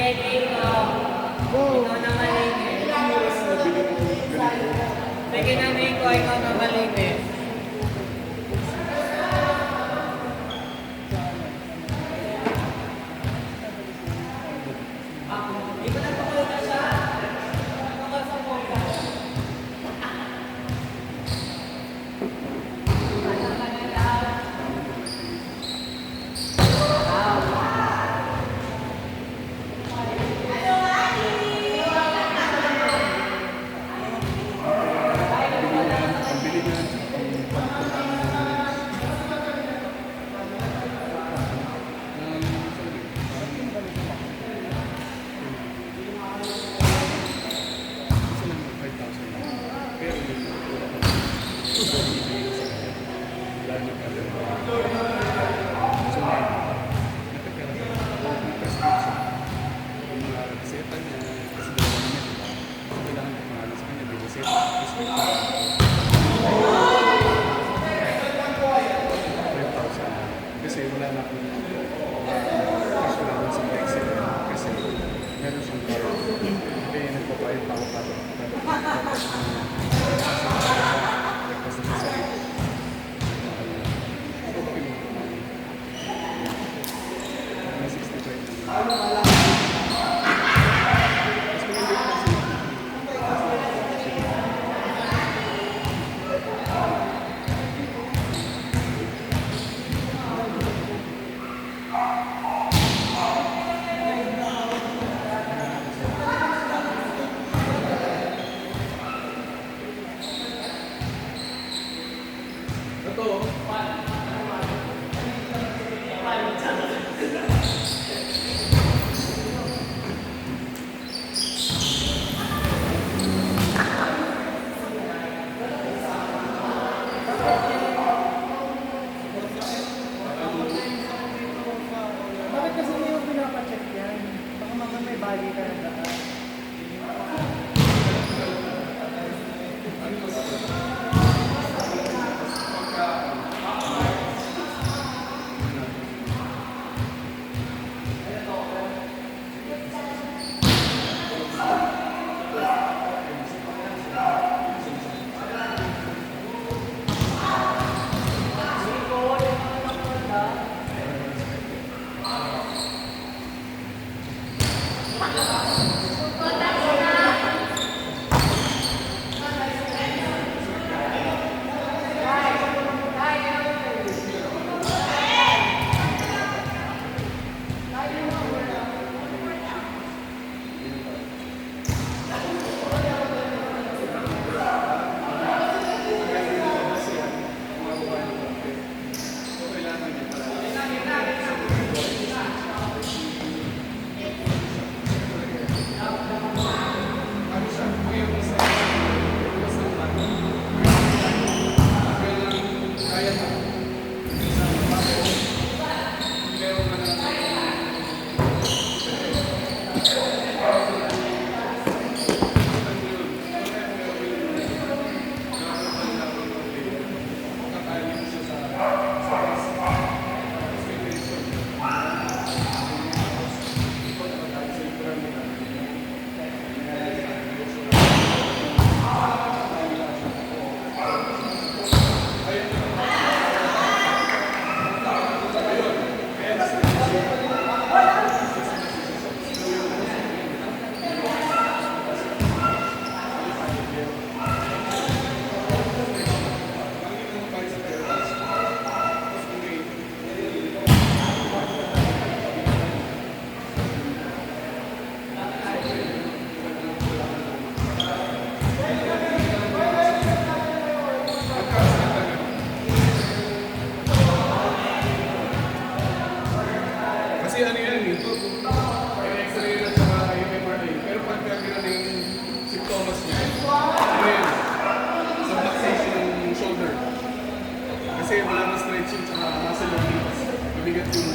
Ikaw na malinis. Sige na, Miko, ikaw na malinis. Kasi wala na akong cash wala sa Excel kasi meron siyang car. Kaya nagpapayad pa ako para kasi sa sarili. May 65. Bakit kasi hindi mo pinapacheck yan? Baka mamaya may bali ka na daan. Kasi ano yan, ito, yung X-ray at saka yung MRI. Pero pagka gano'n yung symptoms niya, ano yan, subluxation ng shoulder. Kasi wala na stretching at muscle release. Mabigat yung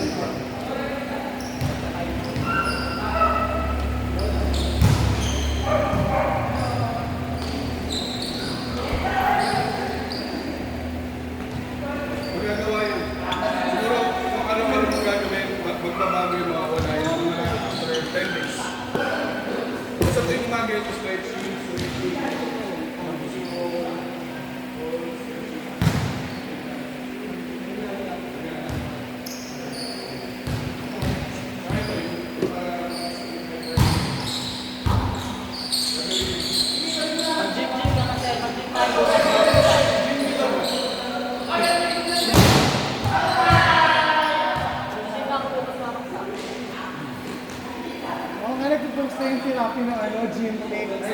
magagawa yun. Siguro, kung ano-ano mong gagawin, magbabago yung mga wala. Yung mga after 10 days. Basta yung therapy ng ano, gym legs.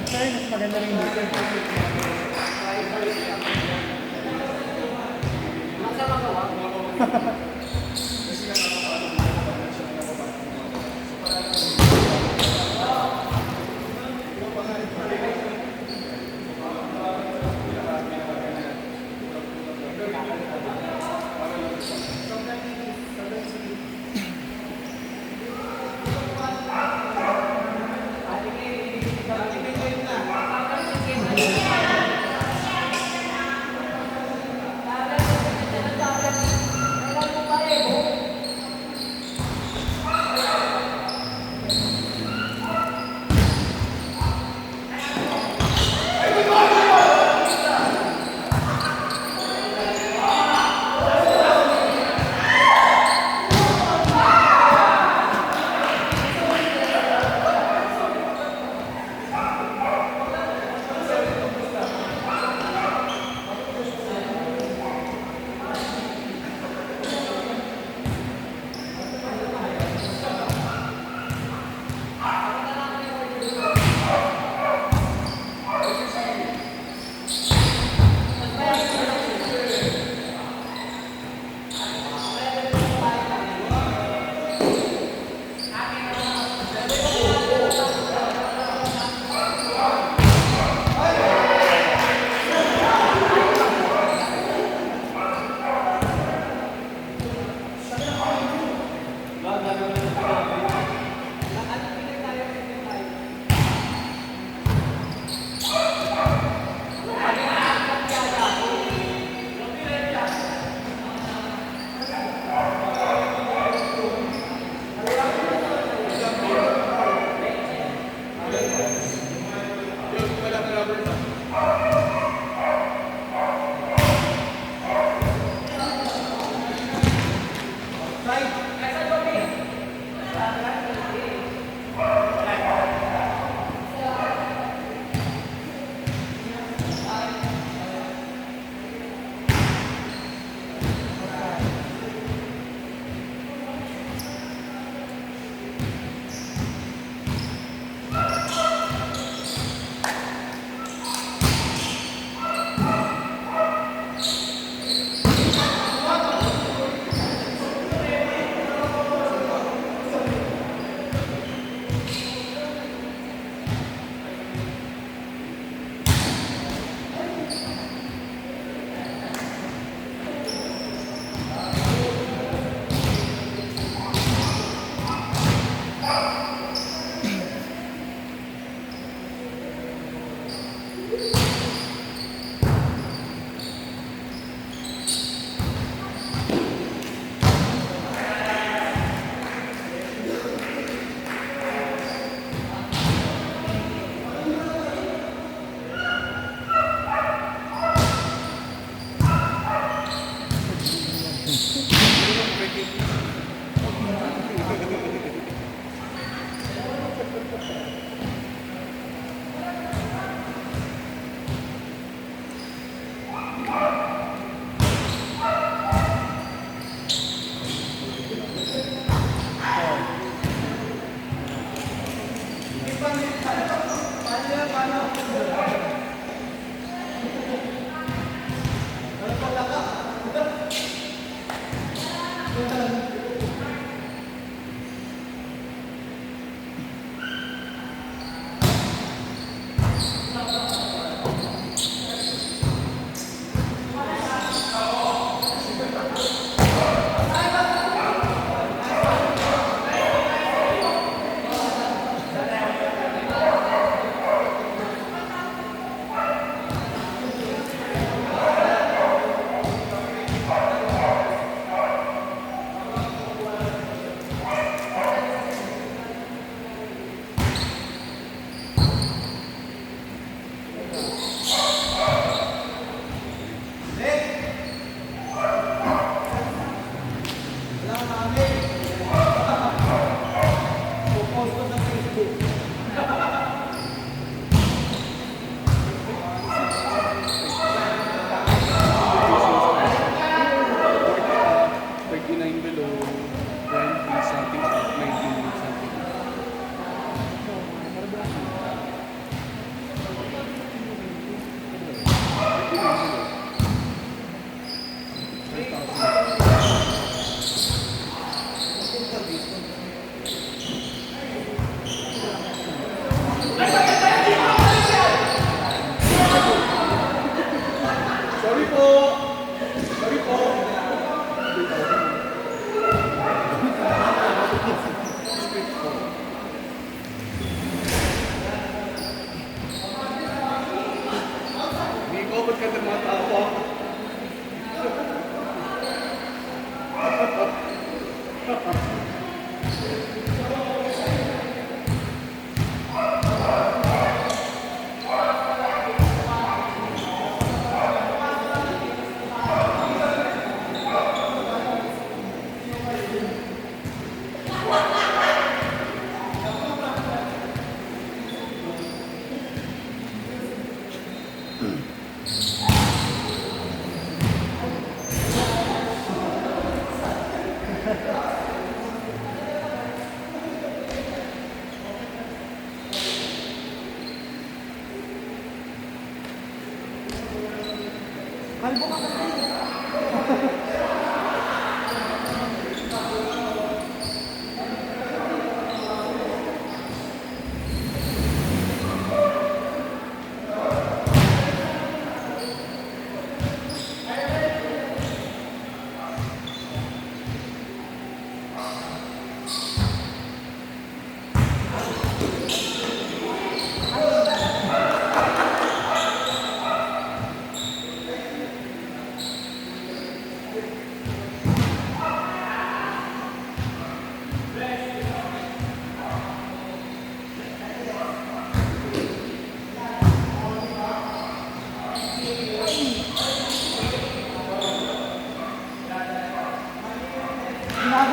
Sorry, mas maganda rin dito.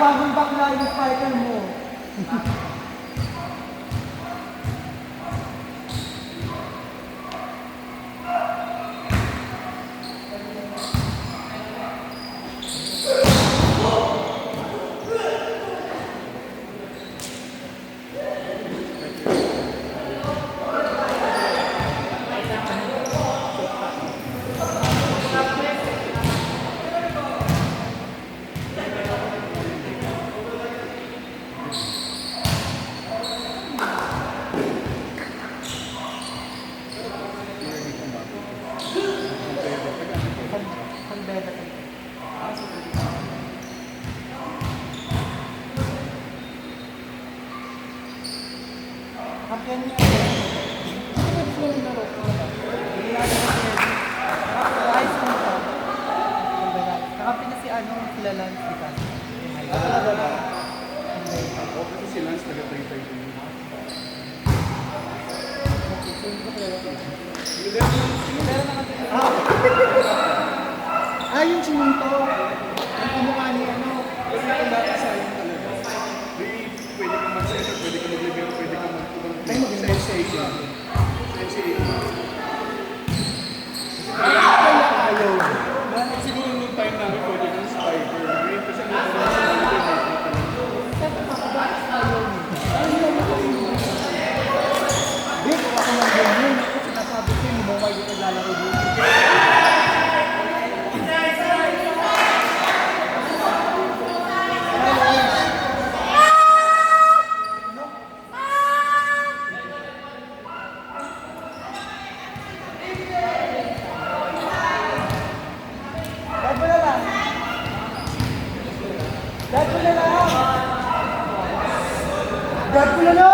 Nagwagong bakla yung spiker mo. Pambeda ka. Kampiyan niya. Ano gusto yung laro ko? Hindi natin kasi ayos mo pa. Kakampi na si ano, sila Lance di ka. Talaga ba? O kasi si Lance taga-tay-tay din. Yung simunto. Ang kamukha ni ano. Kasi kung dati sayang talaga. Pwede kang mag-center, pwede kang mag-libero, pwede kang mag-tubang. Tayo mag-libero. Sensei. Ayaw. Siguro nung time namin, pwede kang spiker. Ngayon kasi nung time namin, Vic, ako lang din yun. Ako sinasabi ko yung bumay dito lalaro dito. Dad mo na lang. Dad mo na lang. Dad mo na lang.